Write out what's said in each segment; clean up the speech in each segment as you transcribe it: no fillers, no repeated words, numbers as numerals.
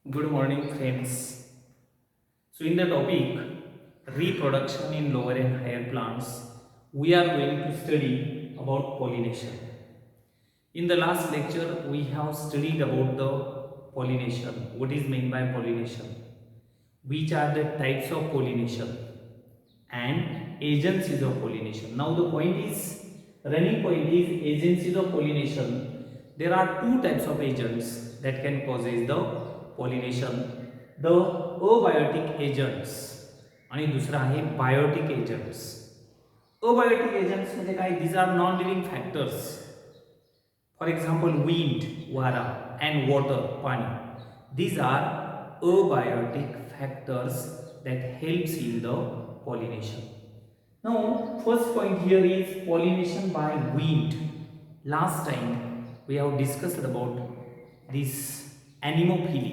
Good morning, friends. So, in the topic reproduction in lower and higher plants, we are going to study about pollination. In the last lecture, we have studied about the pollination. What is meant by pollination? Which are the types of pollination and agencies of pollination? Now, the running point is agencies of pollination. There are two types of agents that can cause the pollination. The abiotic agents आणि दुसरा आहे Biotique agents. Abiotic agents म्हणजे काय? these are non living factors. For example, wind, वारा, and water, पाणी. These are abiotic factors that helps in the pollination. Now, first point here is pollination by wind. Last time we have discussed about this anemophily.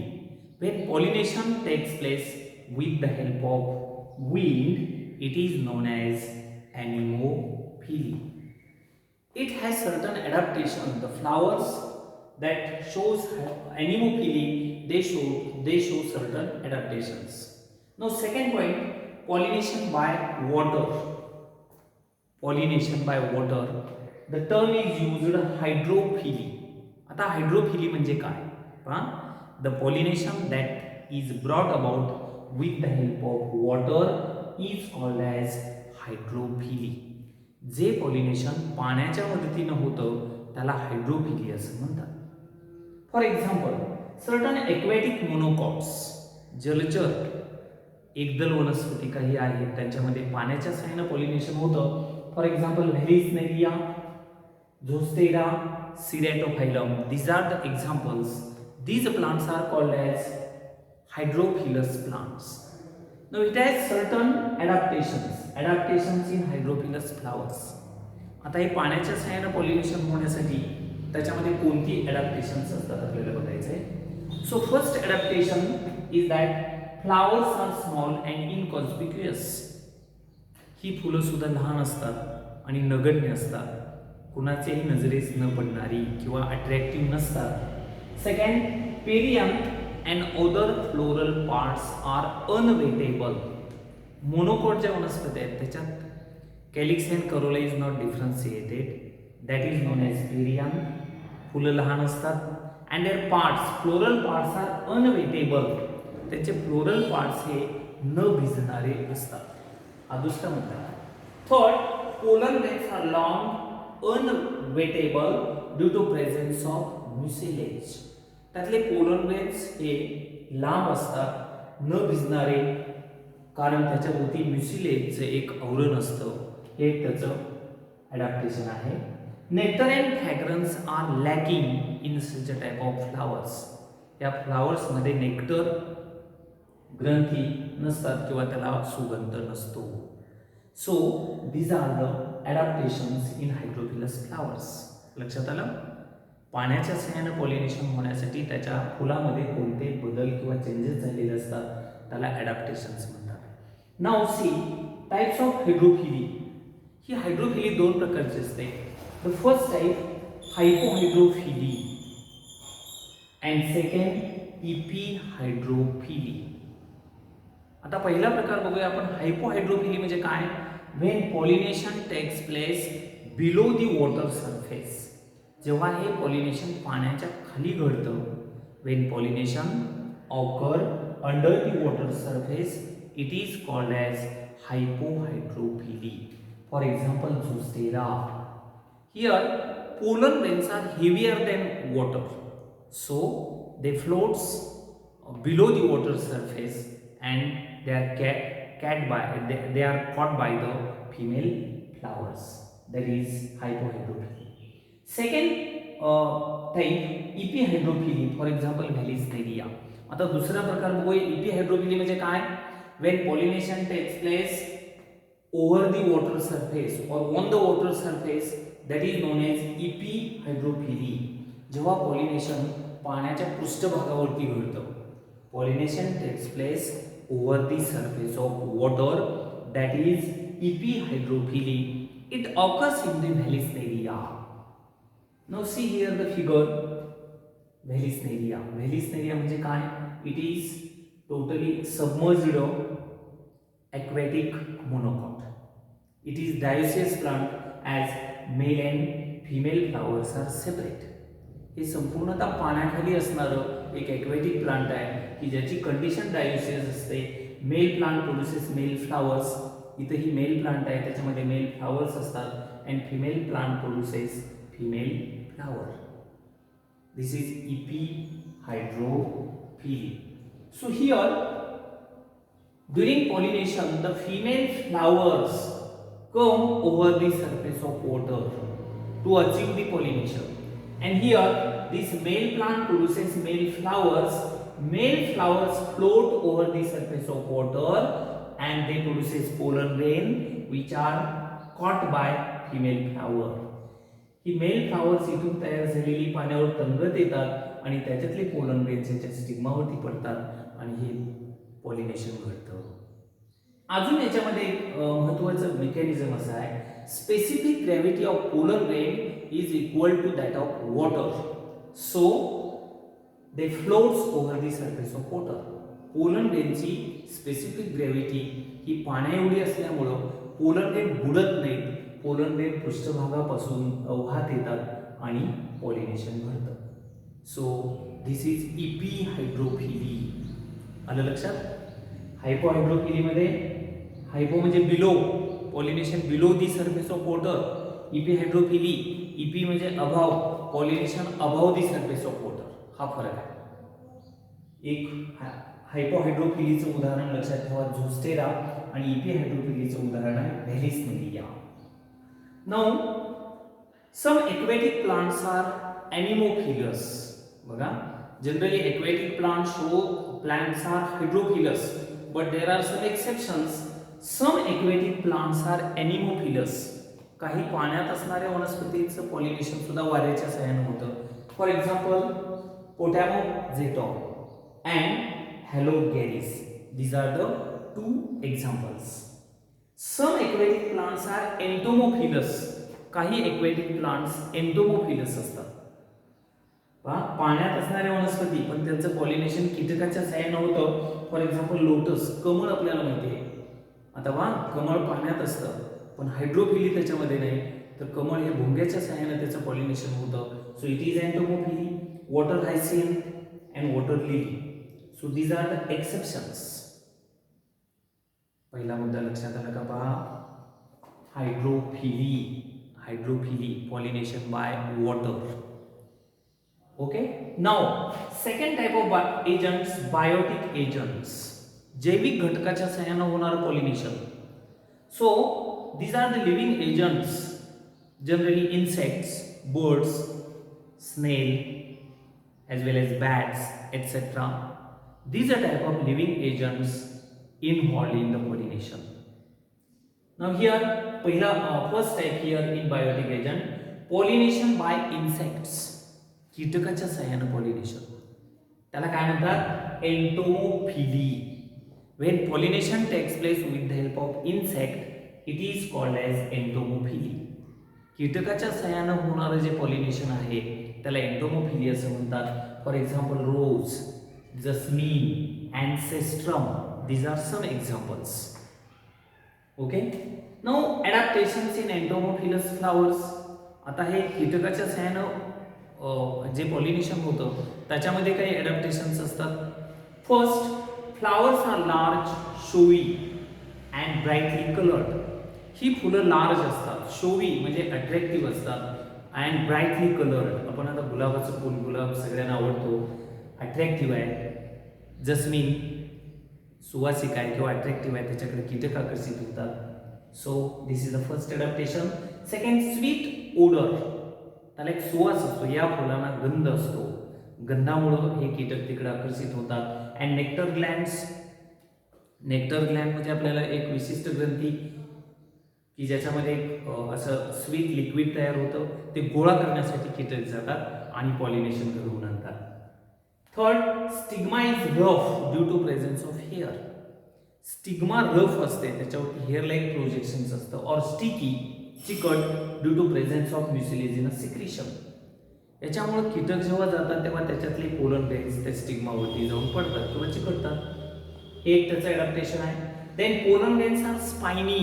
When pollination takes place with the help of wind, it is known as anemophily. It has certain adaptation. The flowers that shows anemophily, they show certain adaptations. Now, second point, pollination by water. Pollination by water. The term is used hydrophily. आता hydrophily म्हणजे काय? पहा, the pollination that is brought about with the help of water is called as hydrophily. जे pollination पाण्याच्या मदतीने होतं त्याला हायड्रोफिली असं म्हणतात. फॉर एक्झाम्पल, सर्टन एक्वॅटिक मोनोकॉट्स, जलचर एकदल वनस्पती काही आहेत त्यांच्यामध्ये पाण्याच्या सहाय्याने पॉलिनेशन होतं. For example, Vallisneria, Zostera, Ceratophyllum. These are the examples. These plants are called as hydrophilous plants. Now it has certain adaptations in hydrophilous flowers. आता हे पाण्याच्या सहाय्याने पॉलिनेशन होण्यासाठी त्याच्यामध्ये कोणती adaptations असतात आपल्याला बघायचं आहे. So first adaptation is that flowers are small and inconspicuous. ही फुलं सुद्धा लहान असतात आणि नगण्य असतात, कुणाच्याही नजरेस न पडणारी किंवा अट्रॅक्टिव्ह नसतात. Second, perianth and other floral parts are unwettable. Monocot ज्या वनस्पती आहेत त्याच्यात calyx and corolla is not differentiated. That is known as perianth. फुलं लहान असतात. And their parts, floral parts are unwettable. त्याचे फ्लोरल पार्ट्स हे न भिजणारे असतात. हा दुसरा मुद्दा. Third, pollen grains are long unwettable due to presence of mucilage. त्यातले पोलन वेन्स हे लांब असतात, न भिजणारे, कारण त्याच्याभोवती म्युसिलेजचं एक आवरण असतं. हे त्याचं ॲडॅप्टेशन आहे. Nectar and fragrance are lacking in such a type of flowers. या फ्लावर्समध्ये नेक्टर ग्रंथी नसतात किंवा त्याला सुगंध नसतो. So these are the adaptations in hydrophilous flowers. लक्षात आलं? पाण्याच्या सहाय्याने पॉलिनेशन होण्यासाठी त्याच्या फुलामध्ये कोणते बदल किंवा चेंजेस झालेले असतात त्याला ॲडॅप्टेशन्स म्हणतात. Now see types of hydrophily. ही हायड्रोफिली दोन प्रकारची असते. The first type hypohydrophily and second epihydrophily. आता पहिला प्रकार बघूया आपण. हायपोहायड्रोफिली म्हणजे काय? When pollination takes place below the water surface. जेव्हा हे पॉलिनेशन पाण्याच्या खाली घडतं. When pollination occur under the water surface it is called as hypohydrophily. For example, Zostera. Here pollen grains are heavier than water, so they floats below the water surface and they are caught by the female flowers. That is hypohydrophily. Second type epihaydrophily. For example, व्हेलिस्नेरिया. आता दुसरा प्रकार बघूया. epihaydrophily म्हणजे काय? When pollination takes place over the water surface or on the water surface, that is known as epihaydrophily. जेव्हा pollination पाण्याच्या पृष्ठभागावरती घडतं. Pollination takes place over the surface of water, that is epihaydrophily. It occurs in the Vallisneria. Now see here the figure. व्हेलिस्नेरिया. व्हेलिस्नेरिया म्हणजे काय? It is totally submerged aquatic monocot. It is dioecious plant as male and female flowers are separate. हे संपूर्णतः पाण्याखाली असणारं एक aquatic plant आहे की ज्याची कंडिशन डायोसियस असते. Male plant produces male flowers. इथं ही मेल प्लांट आहे, त्याच्यामध्ये मेल फ्लावर्स असतात and female plant produces female flower. This is epi hydrophily. So here during pollination the female flowers come over the surface of water to achieve the pollination, and here this male plant produces male flowers. Male flowers float over the surface of water and they produces pollen grain which are caught by female flower. He male flowers इथून तयार झालेली पाण्यावर तरंगत येतात आणि त्याच्यातले pollen grains याच्या स्टिग्मावरती पडतात आणि हे पॉलिनेशन घडतं. अजून याच्यामध्ये महत्त्वाचं मेकॅनिझम असं आहे, specific gravity of pollen grain is equal to that of water, so they floats over the surface of water. Pollen ग्रेनची स्पेसिफिक ग्रॅव्हिटी ही पाण्या एवढी असल्यामुळं पोलन ग्रेन बुडत नाहीत. पोलन ग्रेन पृष्ठभागापासून वाहत येतात आणि पॉलिनेशन घडतं. So this is epi hydrophily. आलं लक्षात? हायपो हायड्रोफिलीमध्ये हायपो म्हणजे below, pollination below the surface of water. Epi hydrophily, epi म्हणजे अभाव, पॉलिनेशन अभाव दी सरफेस ऑफ वॉटर. हा फरक आहे. एक हायपो हायड्रोफिलीचं उदाहरण लक्षात ठेवा, झोस्टेरा, आणि इपी हायड्रोफिलीचं उदाहरण आहे Vallisneria. Now some aquatic plants are anemophilous. बघा, generally aquatic plants are hydrophilous, but there are some exceptions. Some aquatic plants are anemophilous. काही पाण्यात असणाऱ्या वनस्पतींचं पॉलिनेशन सुद्धा वाऱ्याच्या सहाय्याने होतं. For example Potamogeton and Halorrhagis. These are the two examples. Some aquatic plants are entomophilous. काही aquatic plants entomophilous असतात. पाण्यात असणाऱ्या वनस्पती पण त्यांचं पॉलिनेशन कीटकाच्या सहाय्याने होतं. फॉर एक्झाम्पल लोटस, कमळ आपल्याला माहिती आहे. आता कमळ पाण्यात असतं पण हायड्रोफिली त्याच्यामध्ये नाही, तर कमळ हे भोंग्याच्या सहाय्याने त्याचं पॉलिनेशन होतं. So it is entomophily. Water hyacinth and water lily. So these are the exceptions. पहिला मुद्दा लक्षात आला का पहा? Hydrophily. Hydrophily, pollination by water. Okay, now second type of agents, biotic agents. जैविक घटकाच्या सहाय्याने होणारं pollination. So these are the living agents, generally insects, birds, snail, as well as bats, etc. These are type of living agents involved in the pollination. Now here पहिला first type here in biotic agent, pollination by insects. कीटकाच्या सहाय्याने pollination, त्याला काय म्हणतात? Entomophily. When pollination takes place with the help of insect it is called as entomophily. कीटकाच्या सहाय्याने होणारं जे पॉलिनेशन आहे त्याला एंटोमोफिली असं म्हणतात. For example rose, jasmine, and Cestrum. These are some examples. Okay, now adaptations in entomophilous flowers. आता हे कीटकाच्या सहाय्याने जे पॉलिनेशन होतं त्याच्यामध्ये काही ॲडॅप्टेशन्स असतात. First, flowers are large, showy and brightly coloured. ही फुलं लार्ज असतात, शोवी म्हणजे अट्रॅक्टिव्ह असतात, अँड ब्राईटली कलर्ड. आपण आता गुलाबाचं फुल, गुलाब सगळ्यांना आवडतो, अट्रॅक्टिव्ह आहे. जस्मिन सुवासिक आहे किंवा अट्रॅक्टिव्ह आहे, त्याच्याकडे कीटक आकर्षित होतात. So this is the first adaptation. Second, sweet odour. त्याला एक सुवास असतो, या फुलांना गंध असतो, गंधामुळं हे कीटक तिकडे आकर्षित होतात. And nectar glands. Nectar Gland म्हणजे आपल्याला एक विशिष्ट ग्रंथी की ज्याच्यामध्ये असं स्वीट लिक्विड तयार होतं, ते गोळा करण्यासाठी कीटक जातात आणि पॉलिनेशन घडवून आणतात. Third, stigma is rough due to presence of hair. Stigma rough असते, त्याच्यावरती हेअर लाईक प्रोजेक्शन्स असतं. और स्टिकी, चिकट due to presence of mucilaginous secretion. याच्यामुळे कीटक जेव्हा जातात तेव्हा त्याच्यातले पोलन ग्रेन्स त्या स्टिग्मावरती जाऊन पडतात किंवा चिकटतात. हे एक त्याचं ॲडॅप्टेशन आहे. Then pollen grains are spiny.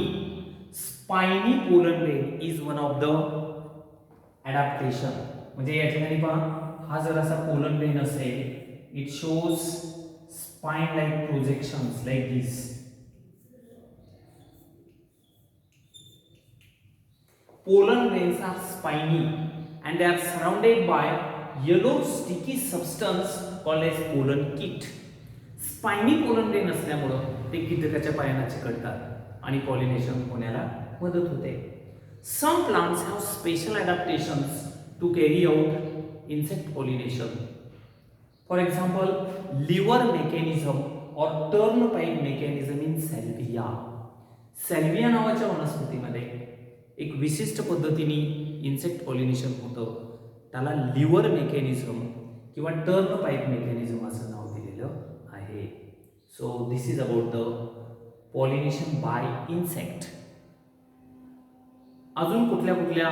Spiny pollen grain is one of the adaptation. म्हणजे या ठिकाणी पहा, हा जर असा पोलन ग्रेन असेल, it shows spine like projections like this. Pollen grains are spiny and they are surrounded by yellow sticky substance called as pollen kit. Spiny pollen grain असल्यामुळे ते कीटकाच्या पायांना चिकटतात आणि पॉलिनेशन होण्याला मदत होते. Some plants have special adaptations to carry out insect pollination. For example, lever mechanism or turnpike mechanism in salvia. सॅल्विया नावाच्या वनस्पतीमध्ये एक विशिष्ट पद्धतीने इन्सेक्ट पॉलिनेशन होतं. त्याला लिव्हर मेकॅनिझम किंवा टर्न पाईप मेकॅनिझम असं नाव दिलेलं आहे. So this is about the pollination by insect. अजून कुठल्या कुठल्या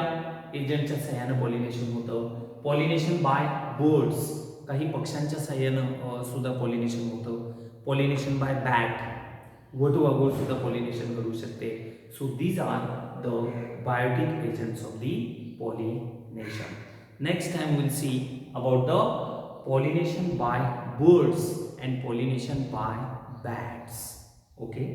एजंटच्या सहाय्यानं पॉलिनेशन होतं? पॉलिनेशन बाय बर्ड्स, काही पक्ष्यांच्या सहाय्यानं सुद्धा पॉलिनेशन होतं. पॉलिनेशन बाय बॅट, वटवाघूळ सुद्धा पॉलिनेशन करू शकते. So these are the biotic agents of the pollination. Next time we'll see about the pollination by birds and pollination by bats. Okay.